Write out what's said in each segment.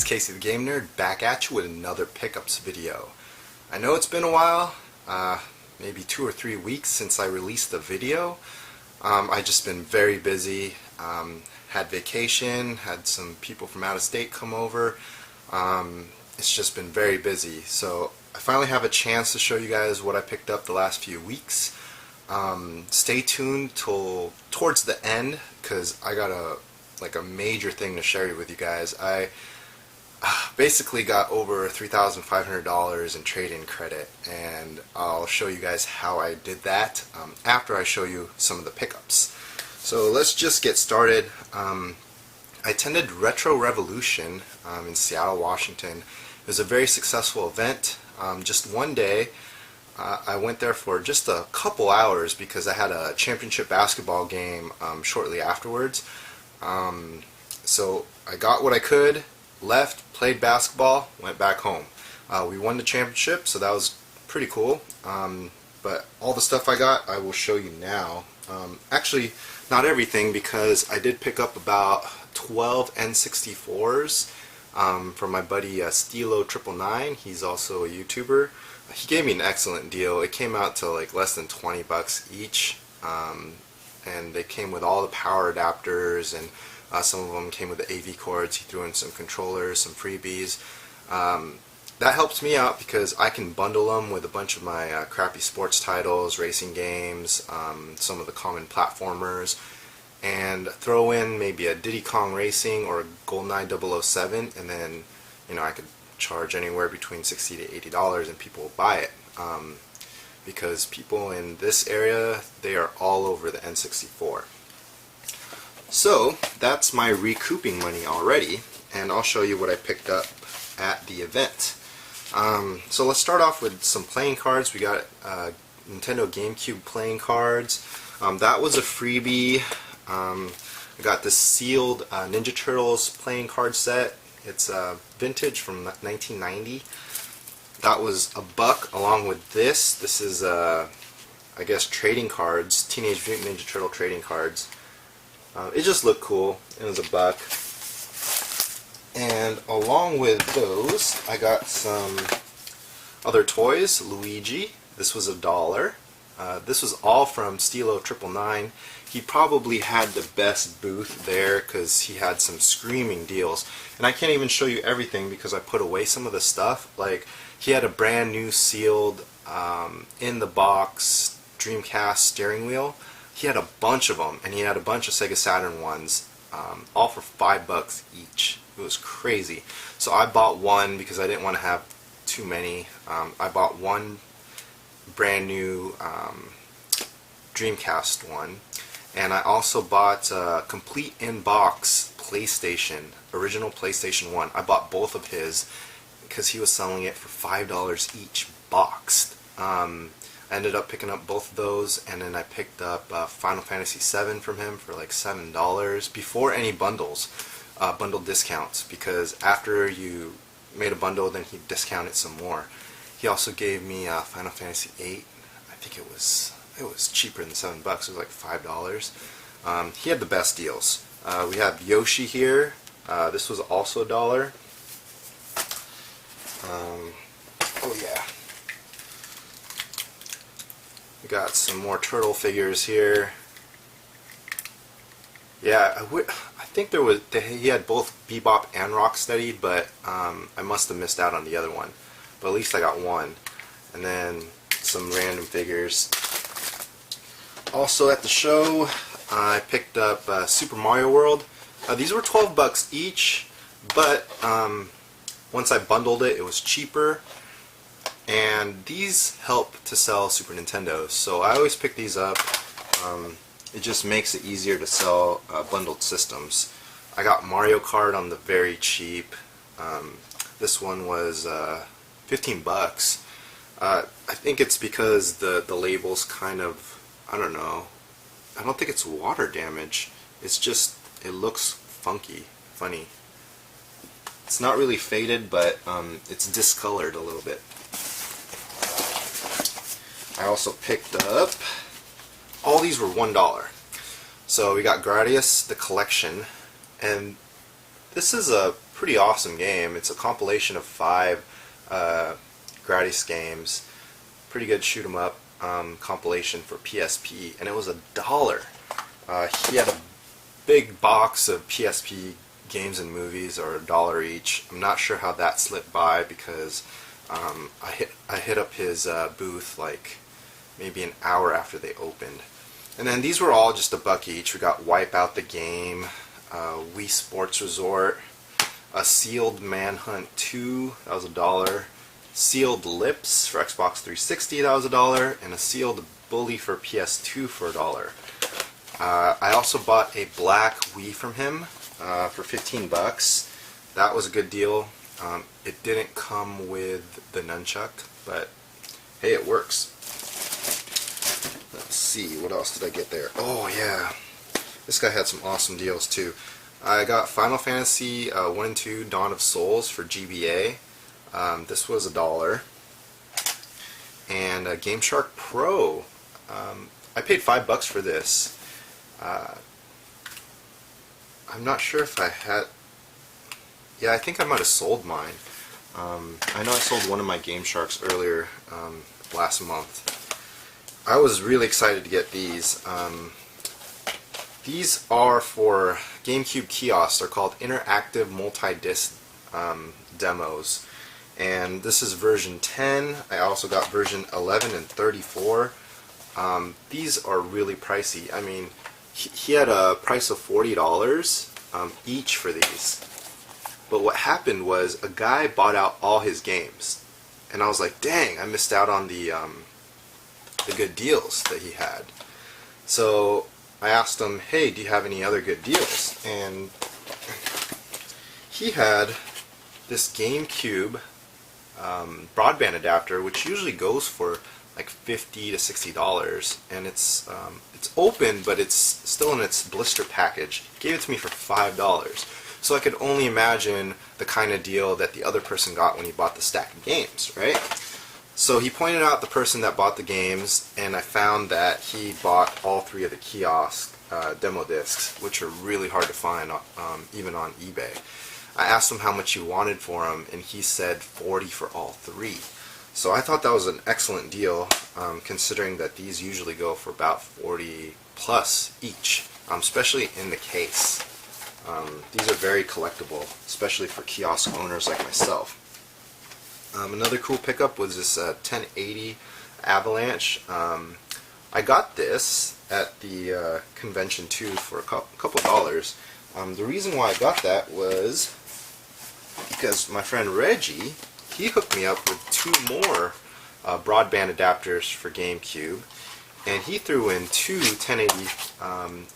Kacy the Game Nerd back at you with another pickups video. I know it's been a while, maybe 2 or 3 weeks since I released the video. I just been very busy, had vacation, had some people from out of state come over. It's just been very busy, so I finally have a chance to show you guys what I picked up the last few weeks. Stay tuned till towards the end, because I got a major thing to share with you guys. I basically got over $3,500 in trade-in credit, and I'll show you guys how I did that after I show you some of the pickups. So let's just get started. I attended Retro Revolution in Seattle, Washington. It was a very successful event. Just one day, I went there for just a couple hours because I had a championship basketball game shortly afterwards. So I got what I could, left, played basketball, went back home. We won the championship, so that was pretty cool. But all the stuff I got, I will show you now. Actually, not everything, because I did pick up about 12 N64s from my buddy Stilo999. He's also a YouTuber. He gave me an excellent deal. It came out to like less than 20 bucks each, and they came with all the power adapters, and some of them came with the AV cords. He threw in some controllers, some freebies. That helps me out because I can bundle them with a bunch of my crappy sports titles, racing games, some of the common platformers, and throw in maybe a Diddy Kong Racing or a GoldenEye 007, and then I could charge anywhere between $60 to $80 and people will buy it, because people in this area, they are all over the N64. So that's my recouping money already, and I'll show you what I picked up at the event. So let's start off with some playing cards. We got Nintendo GameCube playing cards. That was a freebie. I got this sealed Ninja Turtles playing card set. It's vintage from 1990. That was $1 along with this. This is I guess trading cards, Teenage Mutant Ninja Turtle trading cards. It just looked cool. It was $1. And along with those, I got some other toys. Luigi. This was $1. This was all from Stilo999. He probably had the best booth there because he had some screaming deals. And I can't even show you everything because I put away some of the stuff. Like, he had a brand new sealed in the box Dreamcast steering wheel. He had a bunch of them, and he had a bunch of Sega Saturn ones, all for $5 each. It was crazy. So I bought one because I didn't want to have too many. I bought one brand new Dreamcast one, and I also bought a complete in-box PlayStation, original PlayStation 1. I bought both of his because he was selling it for $5 each boxed. I ended up picking up both of those, and then I picked up Final Fantasy VII from him for like $7 before any bundles, bundle discounts, because after you made a bundle, then he discounted some more. He also gave me Final Fantasy VIII. I think it was cheaper than $7. It was like $5. He had the best deals. We have Yoshi here. This was also $1. Oh yeah. We got some more turtle figures here. Yeah, I think he had both Bebop and Rocksteady, but I must have missed out on the other one. But at least I got one. And then some random figures. Also at the show, I picked up Super Mario World. These were $12 each, but once I bundled it, it was cheaper. And these help to sell Super Nintendos, so I always pick these up. It just makes it easier to sell bundled systems. I got Mario Kart on the very cheap. This one was $15. I think it's because the label's kind of, I don't know. I don't think it's water damage. It's just, it looks funky, funny. It's not really faded, but it's discolored a little bit. I also picked up, all these were $1. So we got Gardius the Collection, and this is a pretty awesome game. It's a compilation of 5 Gradius games. Pretty good shoot 'em up compilation for PSP, and it was $1. He had a big box of PSP games and movies, or $1 each. I'm not sure how that slipped by because I hit up his booth like maybe an hour after they opened. And then these were all just $1 each. We got Wipeout the Game, Wii Sports Resort, a Sealed Manhunt 2, that was $1. Sealed Lips for Xbox 360, that was $1, and a Sealed Bully for PS2 for $1. I also bought a black Wii from him for $15. That was a good deal. It didn't come with the nunchuck, but hey, it works. Let's see, what else did I get there? Oh yeah, this guy had some awesome deals too. I got Final Fantasy 1 and 2 Dawn of Souls for GBA. This was $1. And Game Shark Pro. I paid $5 for this. I'm not sure if I had... Yeah, I think I might have sold mine. I know I sold one of my Game Sharks earlier last month. I was really excited to get these. These are for GameCube kiosks. They're called interactive multi-disc demos. And this is version 10. I also got version 11 and 34. These are really pricey. I mean, he had a price of $40 each for these. But what happened was a guy bought out all his games. And I was like, dang, I missed out on the good deals that he had. So I asked him, hey, do you have any other good deals? And he had this GameCube broadband adapter, which usually goes for like $50 to $60, and it's open, but it's still in its blister package. He gave it to me for $5. So I could only imagine the kind of deal that the other person got when he bought the stack of games, right? So he pointed out the person that bought the games, and I found that he bought all 3 of the kiosk demo discs, which are really hard to find even on eBay. I asked him how much he wanted for them, and he said $40 for all 3. So I thought that was an excellent deal, considering that these usually go for about $40 plus each, especially in the case. These are very collectible, especially for kiosk owners like myself. Another cool pickup was this 1080 Avalanche. I got this at the convention too for a couple dollars. The reason why I got that was because my friend Reggie, he hooked me up with 2 more broadband adapters for GameCube, and he threw in 2 1080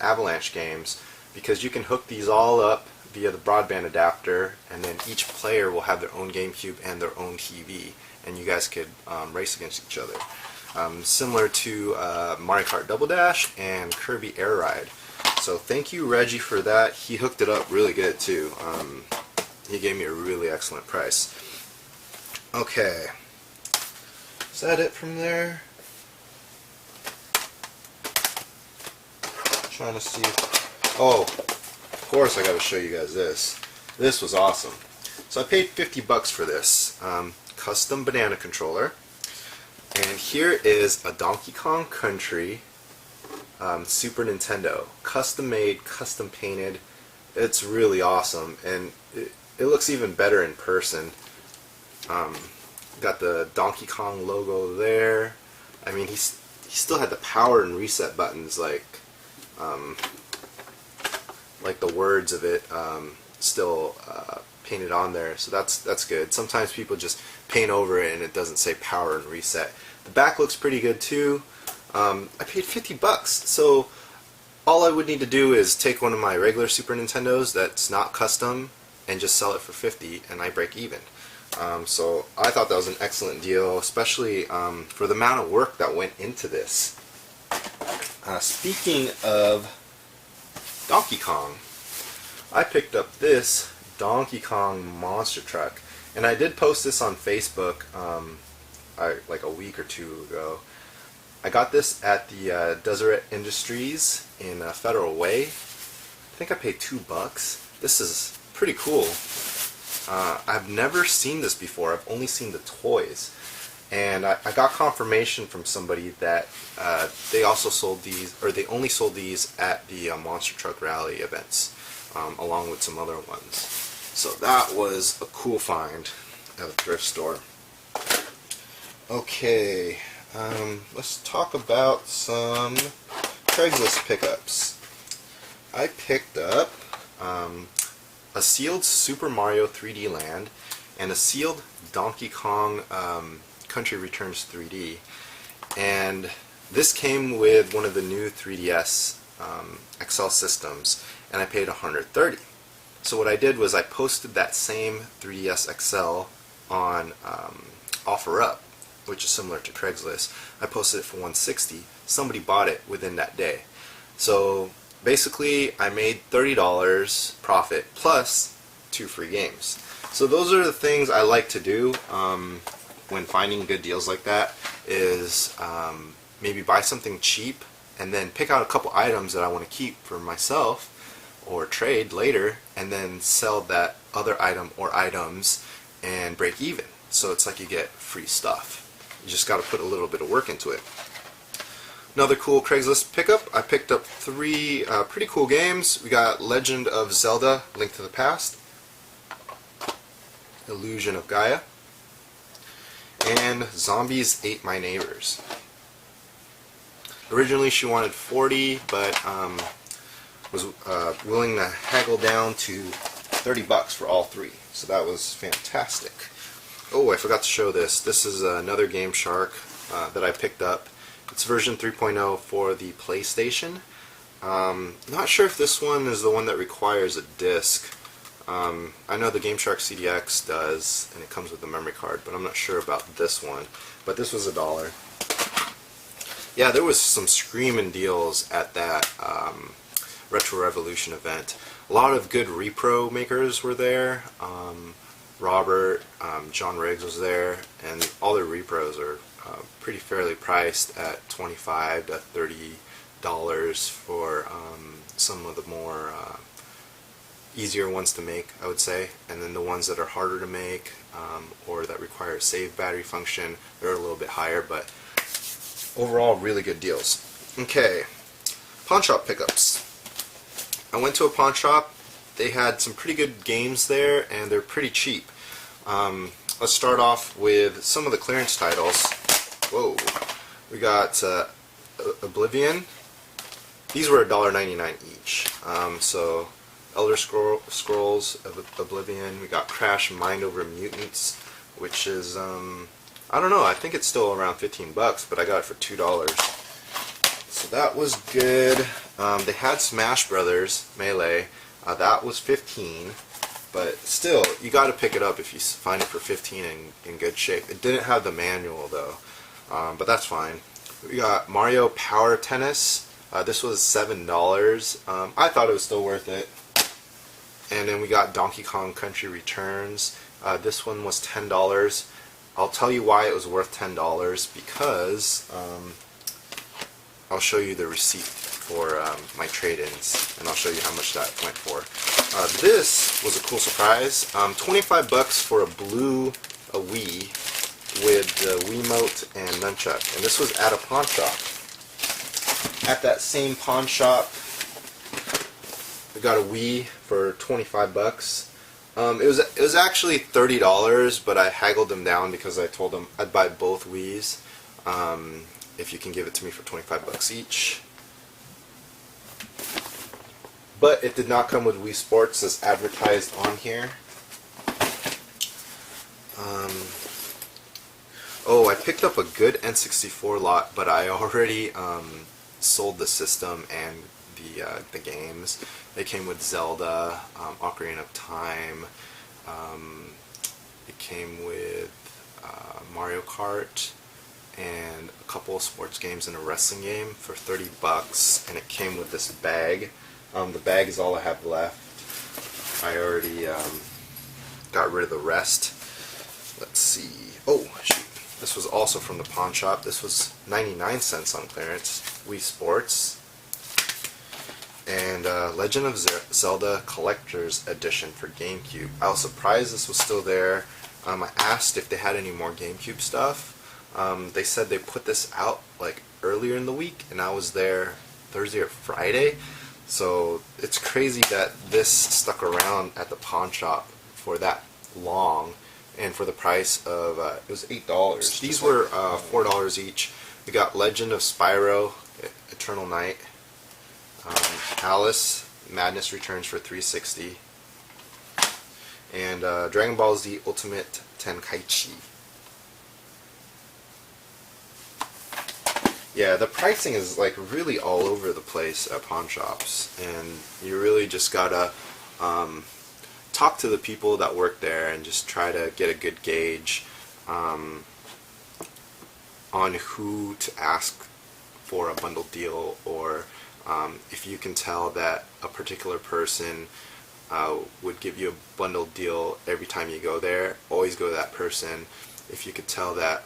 Avalanche games, because you can hook these all up via the broadband adapter, and then each player will have their own GameCube and their own TV, and you guys could race against each other. Similar to Mario Kart Double Dash and Kirby Air Ride. So thank you, Reggie, for that. He hooked it up really good too. He gave me a really excellent price. Okay, is that it from there? Trying to see. Oh, of course I got to show you guys this. This was awesome. So I paid $50 for this custom banana controller, and here is a Donkey Kong Country Super Nintendo, custom made, custom painted. It's really awesome, and it looks even better in person. Got the Donkey Kong logo there. I mean, he still had the power and reset buttons, like the words of it still painted on there, so that's good. Sometimes people just paint over it and it doesn't say power and reset. The back looks pretty good too. I paid $50, so all I would need to do is take one of my regular Super Nintendos that's not custom and just sell it for $50, and I break even. So I thought that was an excellent deal, especially for the amount of work that went into this. Speaking of Donkey Kong, I picked up this Donkey Kong monster truck, and I did post this on Facebook like a week or 2 ago. I got this at the Deseret Industries in Federal Way. I think I paid $2. This is pretty cool. I've never seen this before. I've only seen the toys. And I got confirmation from somebody that they also sold these, or they only sold these at the Monster Truck Rally events, along with some other ones. So that was a cool find at a thrift store. Okay, let's talk about some Craigslist pickups. I picked up a sealed Super Mario 3D Land and a sealed Donkey Kong Country Returns 3D, and this came with one of the new 3DS XL systems, and I paid $130. So what I did was I posted that same 3DS XL on OfferUp, which is similar to Craigslist. I posted it for $160. Somebody bought it within that day. So basically I made $30 profit plus 2 free games. So those are the things I like to do when finding good deals like that, is maybe buy something cheap and then pick out a couple items that I want to keep for myself or trade later, and then sell that other item or items and break even. So it's like you get free stuff. You just got to put a little bit of work into it. Another cool Craigslist pickup, I picked up 3 pretty cool games. We got Legend of Zelda: Link to the Past, Illusion of Gaia, and Zombies Ate My Neighbors. Originally she wanted $40, but was willing to haggle down to $30 for all 3. So that was fantastic. Oh, I forgot to show this. This is another Game Shark that I picked up. It's version 3.0 for the PlayStation. Not sure if this one is the one that requires a disc. I know the Game Shark CDX does, and it comes with a memory card, but I'm not sure about this one. But this was $1. Yeah, there was some screaming deals at that Retro Revolution event. A lot of good repro makers were there. Robert, John Riggs was there, and all their repros are pretty fairly priced at $25 to $30 for some of the more easier ones to make, I would say, and then the ones that are harder to make or that require a save battery function, they're a little bit higher, but overall really good deals. Okay, Pawnshop Pickups. I went to a pawn shop. They had some pretty good games there, and they're pretty cheap. Let's start off with some of the clearance titles. Whoa, we got Oblivion. These were $1.99 each. So Elder Scrolls Oblivion. We got Crash Mind Over Mutants, which is I don't know, I think it's still around $15, but I got it for $2. So that was good. They had Smash Brothers Melee. That was $15, but still, you got to pick it up if you find it for $15 in good shape. It didn't have the manual though, but that's fine. We got Mario Power Tennis. This was $7. I thought it was still worth it. And then we got Donkey Kong Country Returns. This one was $10. I'll tell you why it was worth $10, because I'll show you the receipt for my trade-ins, and I'll show you how much that went for. This was a cool surprise. $25 for a blue Wii with the Wiimote and nunchuck, and this was at a pawn shop. At that same pawn shop, we got a Wii for $25. It was actually $30, but I haggled them down because I told them I'd buy both Wiis if you can give it to me for $25 each. But it did not come with Wii Sports as advertised on here. Oh, I picked up a good N64 lot, but I already sold the system and the games. They came with Zelda, Ocarina of Time. It came with Mario Kart and a couple of sports games and a wrestling game for $30, and it came with this bag. The bag is all I have left. I already got rid of the rest. Let's see. Oh, shoot. This was also from the pawn shop. This was 99 cents on clearance. Wii Sports. and Legend of Zelda Collector's Edition for GameCube. I was surprised this was still there. I asked if they had any more GameCube stuff. They said they put this out like earlier in the week, and I was there Thursday or Friday. So it's crazy that this stuck around at the pawn shop for that long, and for the price of it was $8. These were $4 each. We got Legend of Spyro, Eternal Night, Alice Madness Returns for $3.60, and Dragon Ball Z Ultimate Tenkaichi. Yeah, the pricing is like really all over the place at pawn shops, and you really just gotta talk to the people that work there and just try to get a good gauge on who to ask for a bundle deal, or if you can tell that a particular person would give you a bundle deal every time you go there, always go to that person. If you could tell that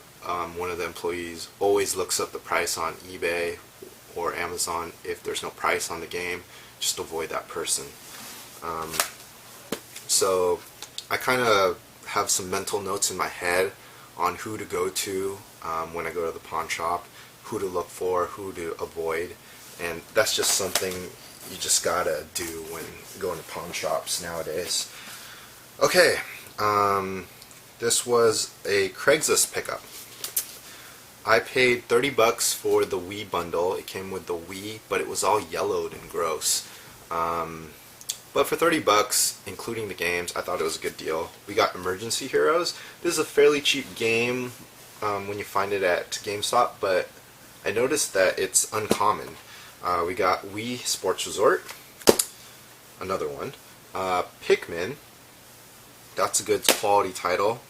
one of the employees always looks up the price on eBay or Amazon if there's no price on the game, just avoid that person. So I kind of have some mental notes in my head on who to go to when I go to the pawn shop, who to look for, who to avoid, and that's just something you just gotta do when going to pawn shops nowadays. Okay, this was a Craigslist pickup. I paid 30 bucks for the Wii bundle. It came with the Wii, but it was all yellowed and gross. But for 30 bucks, including the games, I thought it was a good deal. We got Emergency Heroes. This is a fairly cheap game when you find it at Gamestop, but I noticed that it's uncommon. We got Wii Sports Resort, another one. Pikmin, that's a good quality title.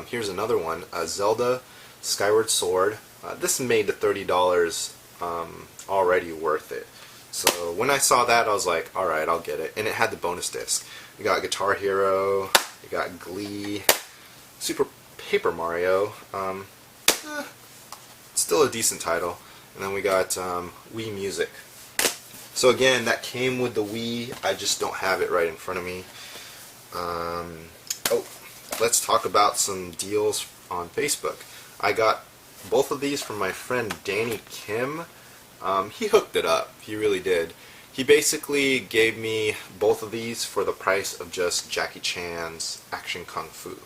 Here's another one, Zelda Skyward Sword. This made the $30 already worth it. So when I saw that, I was like, alright, I'll get it. And it had the bonus disc. We got Guitar Hero, we got Glee, Super Paper Mario, still a decent title. And then we got Wii Music. So again, that came with the Wii. I just don't have it right in front of me. Oh, let's talk about some deals on Facebook. I got both of these from my friend Danny Kim. He hooked it up. He really did. He basically gave me both of these for the price of just Jackie Chan's Action Kung Fu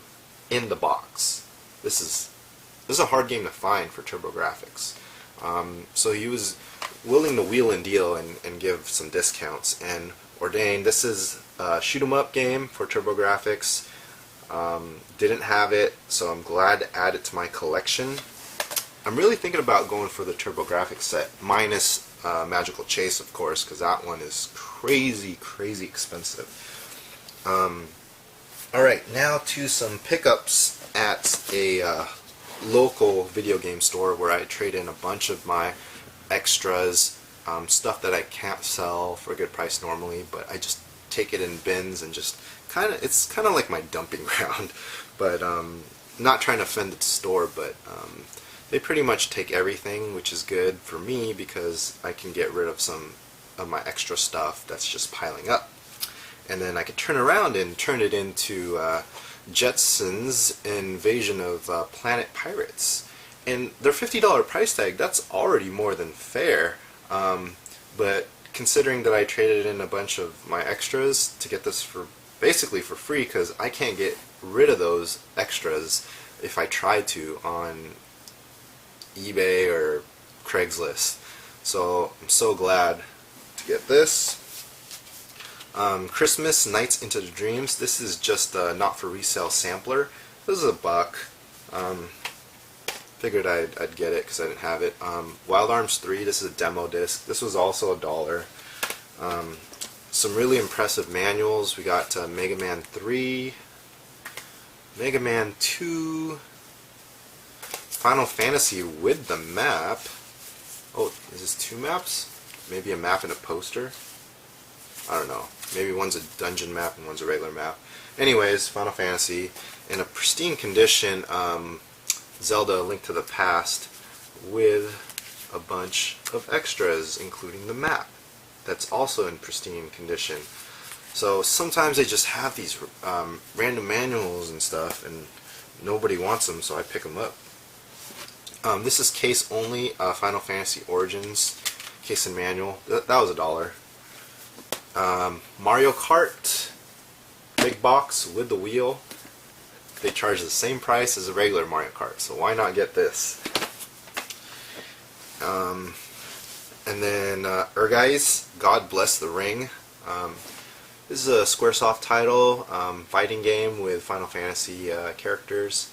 in the box. This is a hard game to find for TurboGrafx. So he was willing to wheel and deal and give some discounts. And ordained, this is a shoot 'em up game for TurboGrafx. Didn't have it, so I'm glad to add it to my collection. I'm really thinking about going for the TurboGrafx set, minus Magical Chase, of course, because that one is crazy, crazy expensive. Alright, now to some pickups at a local video game store where I trade in a bunch of my extras, stuff that I can't sell for a good price normally, but I just take it in bins and just it's kind of like my dumping ground. But not trying to offend the store, but they pretty much take everything, which is good for me because I can get rid of some of my extra stuff that's just piling up. And then I could turn around and turn it into Jetsons Invasion of Planet Pirates. And their $50 price tag, that's already more than fair. But considering that I traded in a bunch of my extras to get this for basically for free, because I can't get rid of those extras if I try to on eBay or Craigslist. So I'm so glad to get this. Christmas Nights into the Dreams. This is just a not for resale sampler. This is $1. Figured I'd get it because I didn't have it. Wild Arms 3. This is a demo disc. This was also $1. Some really impressive manuals. We got Mega Man 3, Mega Man 2, Final Fantasy with the map. Oh, is this 2 maps? Maybe a map and a poster? I don't know. Maybe one's a dungeon map and one's a regular map. Anyways, Final Fantasy. In a pristine condition, Zelda: A Link to the Past with a bunch of extras, including the map. that's also in pristine condition. So sometimes they just have these random manuals and stuff, and nobody wants them, so I pick them up. This is case only, Final Fantasy Origins case and manual. That was $1. Mario Kart big box with the wheel. They charge the same price as a regular Mario Kart, so why not get this? And then Urgais, God Bless the Ring. This is a Squaresoft title, fighting game with Final Fantasy characters.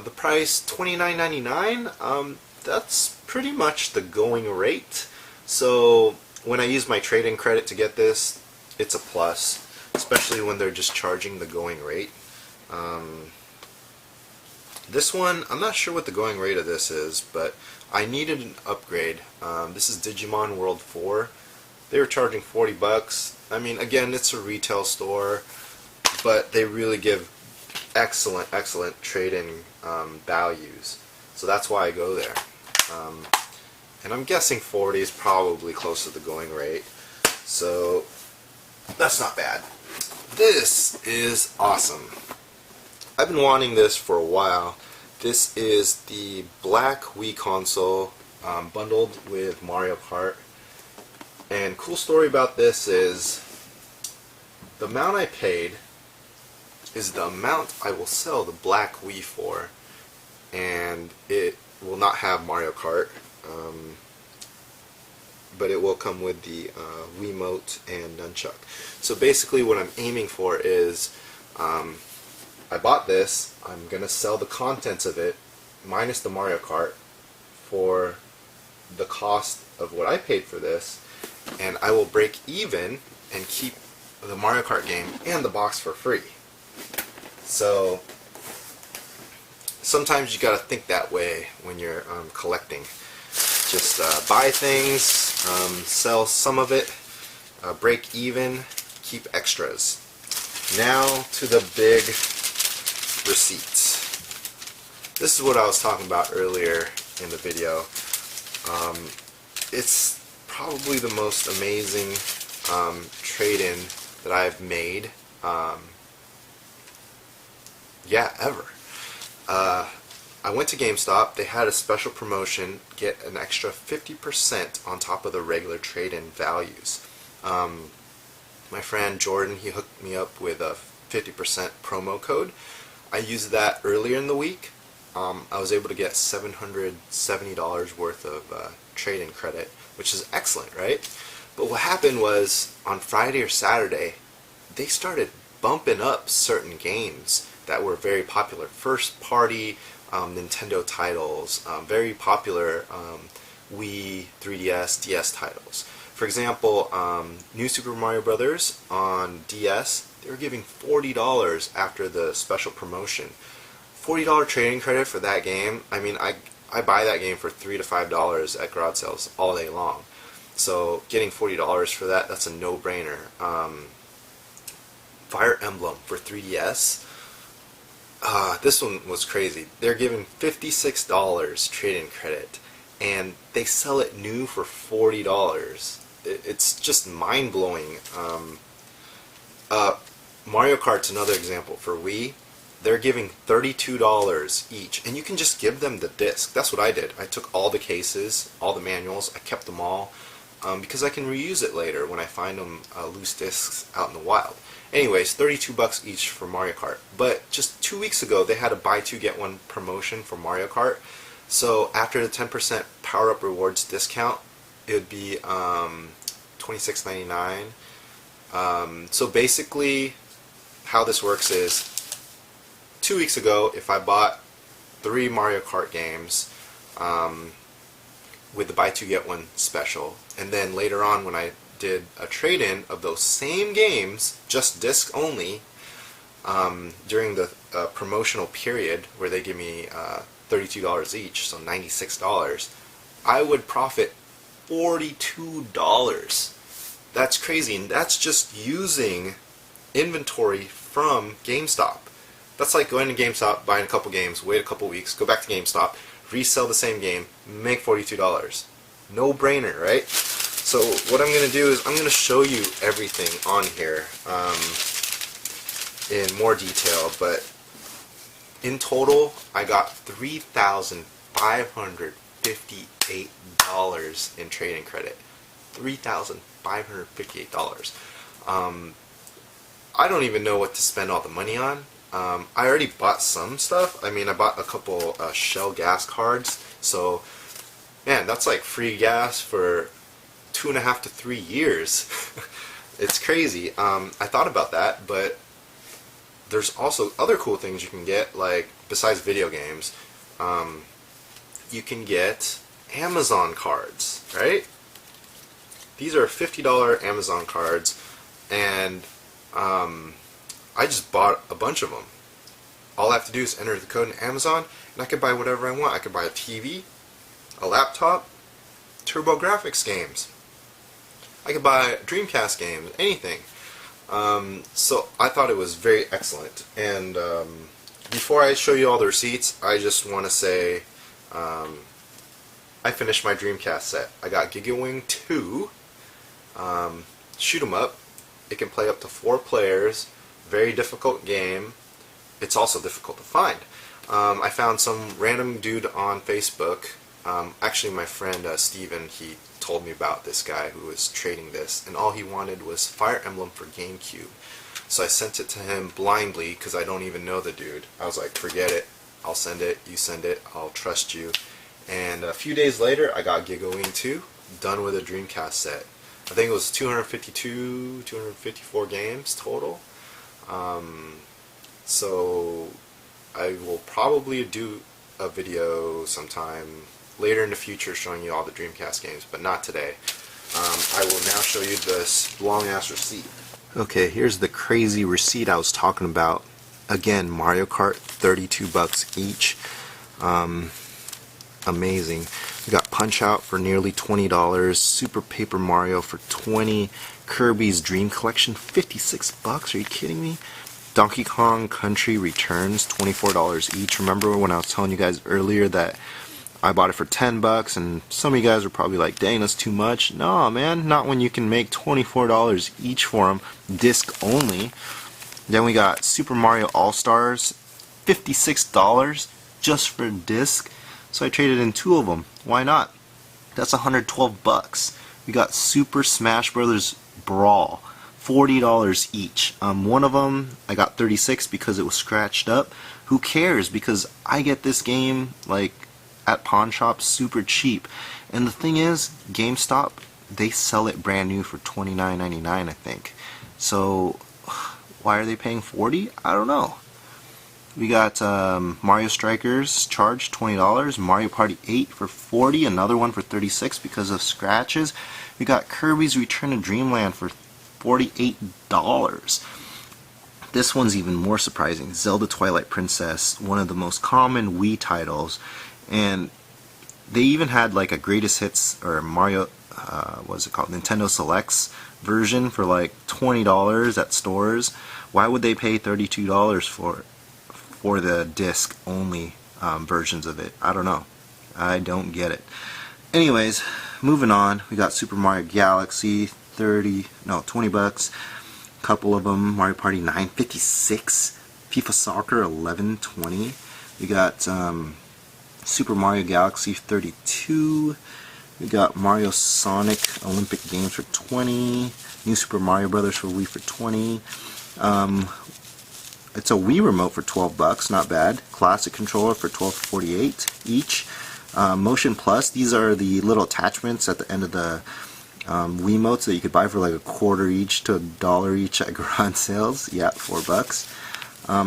The price $29.99. That's pretty much the going rate. So when I use my trade-in credit to get this, it's a plus, especially when they're just charging the going rate. This one, I'm not sure what the going rate of this is, but I needed an upgrade. This is Digimon World 4. They were charging 40 bucks. I mean, again, it's a retail store, but they really give excellent trade-in values. So that's why I go there. And I'm guessing 40 is probably close to the going rate. So that's not bad. This is awesome. I've been wanting this for a while. This is the black Wii console bundled with Mario Kart. And cool story about this is the amount I paid is the amount I will sell the black Wii for, and it will not have Mario Kart, but it will come with the Wiimote and nunchuck. So basically what I'm aiming for is I bought this, I'm going to sell the contents of it minus the Mario Kart for the cost of what I paid for this, and I will break even and keep the Mario Kart game and the box for free. So sometimes you gotta think that way when you're collecting. Just buy things, sell some of it, break even, keep extras. Now to the big receipts. This is what I was talking about earlier in the video. It's probably the most amazing trade-in that I've made, ever. I went to Gamestop. They had a special promotion, get an extra 50% on top of the regular trade-in values. My friend Jordan, he hooked me up with a 50% promo code. I used that earlier in the week. I was able to get $770 worth of trade-in credit, which is excellent, right? But what happened was, on Friday or Saturday, they started bumping up certain games that were very popular. First-party Nintendo titles, very popular Wii, 3DS, DS titles. For example, New Super Mario Bros. On DS, they were giving $40 after the special promotion. $40 trading credit for that game. I mean, I buy that game for $3 to $5 at garage sales all day long. So getting $40 for that, that's a no-brainer. Fire Emblem for 3DS. This one was crazy. They're giving $56 trade-in credit, and they sell it new for $40. It's just mind-blowing. Mario Kart's another example. For Wii, they're giving $32 each, and you can just give them the disc. That's what I did. I took all the cases, all the manuals, I kept them all, because I can reuse it later when I find them loose discs out in the wild. Anyways, $32 each for Mario Kart. But just 2 weeks ago, they had a buy two get one promotion for Mario Kart. So after the 10% Power Up Rewards discount, it would be $26.99. So basically, how this works is, 2 weeks ago, if I bought 3 Mario Kart games with the buy two get one special, and then later on when I did a trade-in of those same games, just disc only, during the promotional period where they give me $32 each, so $96, I would profit $42. That's crazy, and that's just using inventory from GameStop. That's like going to GameStop, buying a couple games, wait a couple weeks, go back to GameStop, resell the same game, make $42. No brainer, right? So what I'm going to do is I'm going to show you everything on here in more detail, but in total I got $3,558 in trading credit. $3,558. I don't even know what to spend all the money on. I already bought some stuff. I mean, I bought a couple Shell gas cards, so man, that's like free gas for 2.5 to 3 years. It's crazy. I thought about that, but there's also other cool things you can get, like besides video games. You can get Amazon cards, right? These are $50 Amazon cards, and I just bought a bunch of them. All I have to do is enter the code in Amazon, and I can buy whatever I want. I could buy a TV, a laptop, TurboGrafx games. I could buy Dreamcast games, anything. So I thought it was very excellent. And before I show you all the receipts, I just want to say I finished my Dreamcast set. I got GigaWing 2. Shoot 'em up. It can play up to 4 players. Very difficult game. It's also difficult to find. I found some random dude on Facebook. Actually, my friend Steven, he told me about this guy who was trading this, and all he wanted was Fire Emblem for GameCube. So I sent it to him blindly because I don't even know the dude. I was like, forget it. I'll send it. You send it. I'll trust you. And a few days later, I got GigaWing 2, done with a Dreamcast set. I think it was 254 games total. So I will probably do a video sometime later in the future showing you all the Dreamcast games, but not today. I will now show you this long-ass receipt. Okay, here's the crazy receipt I was talking about. Again, Mario Kart, 32 bucks each. Amazing. We got Punch-Out for nearly $20, Super Paper Mario for $20, Kirby's Dream Collection, 56 bucks. Are you kidding me? Donkey Kong Country Returns, $24 each. Remember when I was telling you guys earlier that I bought it for 10 bucks, and some of you guys were probably like, dang, that's too much. No, man, not when you can make $24 each for them, disc only. Then we got Super Mario All-Stars, $56 just for a disc. So I traded in 2 of them. Why not? That's 112 bucks. We got Super Smash Bros. Brawl, $40 each. One of them I got 36 because it was scratched up. Who cares? Because I get this game like at Pawnshop super cheap. And the thing is, Gamestop, they sell it brand new for $29.99, I think. So why are they paying $40? I don't know. We got Mario Strikers charged $20, Mario Party 8 for $40, another one for $36 because of scratches. We got Kirby's Return to Dreamland for $48. This one's even more surprising. Zelda Twilight Princess, one of the most common Wii titles, and they even had like a greatest hits or Mario, what's it called, Nintendo Selects version for like $20 at stores. Why would they pay $32 for the disc only versions of it? I don't know. I don't get it. Anyways, moving on. We got Super Mario Galaxy, 20 bucks. A couple of them. Mario Party 9, 56. FIFA Soccer 11, 20. We got Super Mario Galaxy 32. We got Mario Sonic Olympic Games for 20. New Super Mario Brothers for Wii for 20. It's a Wii remote for 12 bucks, not bad. Classic controller for $12.48 each. Motion Plus, these are the little attachments at the end of the Wiimotes that you could buy for like $1 each to $1 each at garage sales. Yeah, 4 bucks.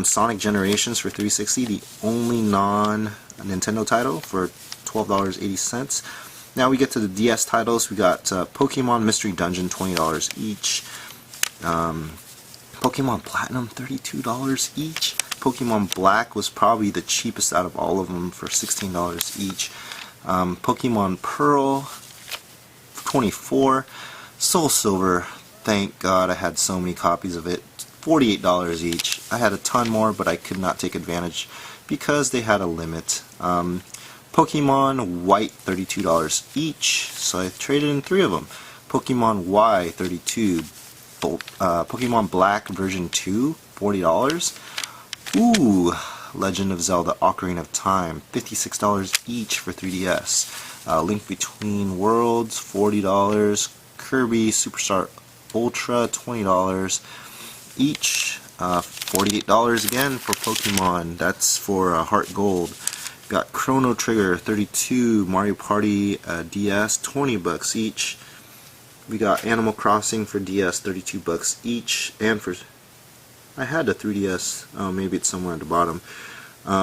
Sonic Generations for $3.60, the only non-Nintendo title for $12.80. Now we get to the DS titles. We got Pokemon Mystery Dungeon, $20 each. Pokemon Platinum, $32 each. Pokemon Black was probably the cheapest out of all of them for $16 each. Pokemon Pearl, $24. Soul Silver, thank God I had so many copies of it, $48 each. I had a ton more, but I could not take advantage because they had a limit. Pokemon White, $32 each, so I traded in 3 of them. Pokemon Y 32, Pokemon Black version 2 $40. Ooh, Legend of Zelda Ocarina of Time $56 each for 3DS. Link Between Worlds $40. Kirby Superstar Ultra $20 each. $48 again for Pokemon. That's for Heart Gold. Got Chrono Trigger 32, Mario Party DS $20 each. We got Animal Crossing for DS $32 each, and for I had a 3DS. Oh, maybe it's somewhere at the bottom.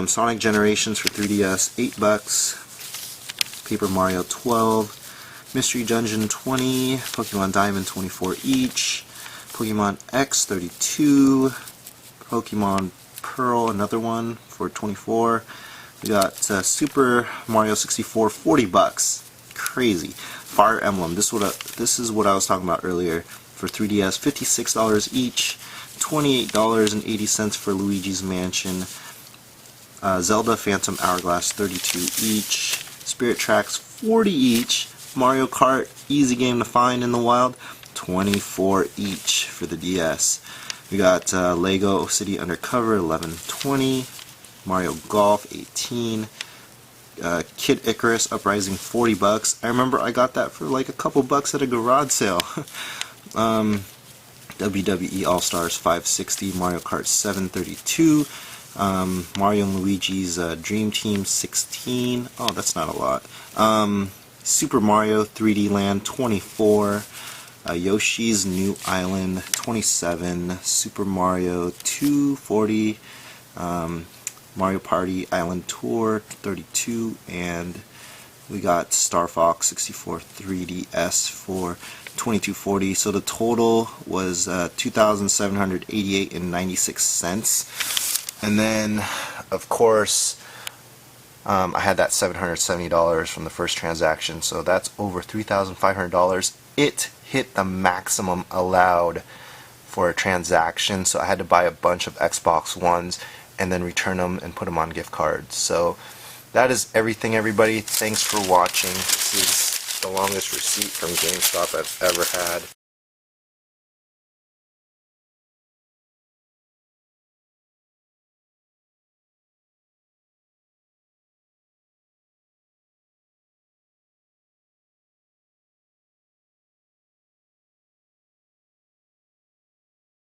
Sonic Generations for 3DS $8. Paper Mario 12. Mystery Dungeon 20. Pokemon Diamond 24 each. Pokemon X 32. Pokemon Pearl, another one for 24. We got Super Mario 64 $40. Crazy. Fire Emblem. This is what I was talking about earlier. For 3DS, $56 each. $28.80 for Luigi's Mansion. Zelda Phantom Hourglass $32 each. Spirit Tracks $40 each. Mario Kart easy game to find in the wild $24 each for the DS. We got Lego City Undercover $11.20. Mario Golf $18. Kid Icarus Uprising $40. I remember I got that for like a couple bucks at a garage sale. WWE All Stars $5.60. Mario Kart 7 $32. Mario and Luigi's Dream Team $16. Oh, that's not a lot. Super Mario 3D Land $24. Yoshi's New Island $27. Super Mario 2 $40. Mario Party Island Tour $32, and we got Star Fox 64 3DS for $22.40. So the total was $2,788.96. And then, of course, I had that $770 from the first transaction, so that's over $3,500. It hit the maximum allowed for a transaction, so I had to buy a bunch of Xbox Ones and then return them and put them on gift cards. So that is everything, everybody. Thanks for watching. This is the longest receipt from GameStop I've ever had.